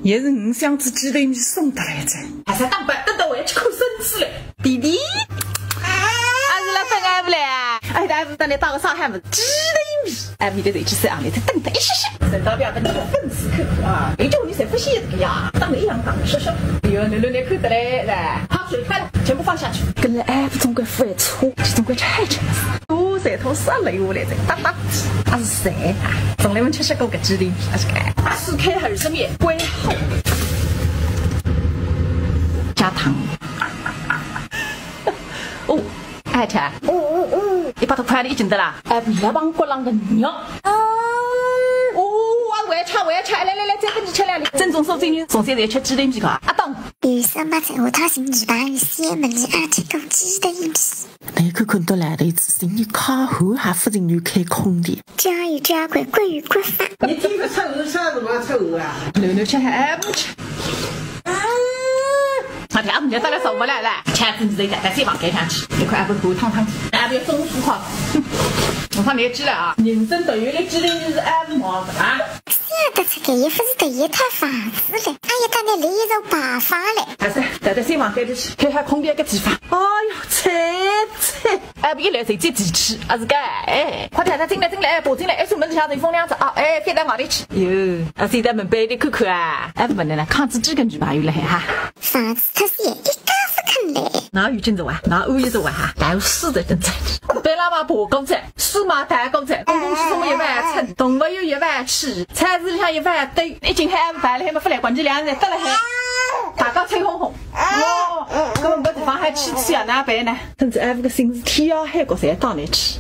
也是5箱子鸡蛋米送得来着，还是当板凳的，我要吃口生吃嘞。弟弟，还是来等俺不来？哎，俺不等你打个上海么？鸡蛋米，俺们的这只是俺们在等待试试。等到表的你粉丝口啊，哎，就你才不写这个呀？当了一样当说说，哎呦，你看得来来，好，水开了，全部放下去。跟了俺不总归付一错，这总归太沉了。哦，这头啥雷我来着？哒哒，还是谁啊？从来没吃过个鸡蛋米，还是个4开20面，归后加糖。哦，爱吃。你把头快点进得啦！哎，不要帮我啷个娘！我要吃，来，再给你吃2粒。正宗苏州人从小在吃鸡蛋米个，阿当。余生把在我掏心2把鱼鲜门里2吃口鸡蛋米。你看到来的一次生意卡后还不人员开空的。加油加快，归于国法。你听个吃鹅吃什么吃鹅啊？牛吃还不吃。他听人家到来受不了了，茄子你得在房间上吃，你快不够烫，俺不要中暑哈。我看你知了啊，人生都有的鸡蛋米是俺忙的啊。想得出个也不是得一套房子嘞，俺也当得来一手白发嘞。还是在新房间里去，看下空调个地方。哎呦，菜，俺不一来谁接地气，还是个哎，快点进来，跑进来，说门下人风凉子啊，哎，飞到外里去。哟，现在门背的看看啊，俺不能了，看自己跟女朋友了哈。房子它是一家不肯来。哪有金子哇？哪有一子哇？还有4的真在。对了嘛，婆公菜，4嘛大公菜，公是什么1万称，动物有1万起，菜市里向1万堆，一斤海500了，还没发来，关键2人得了还。大家吹哄哄，哦，根本没地方还吃啊，哪办呢？甚至俺个心事天涯海角侪到来吃。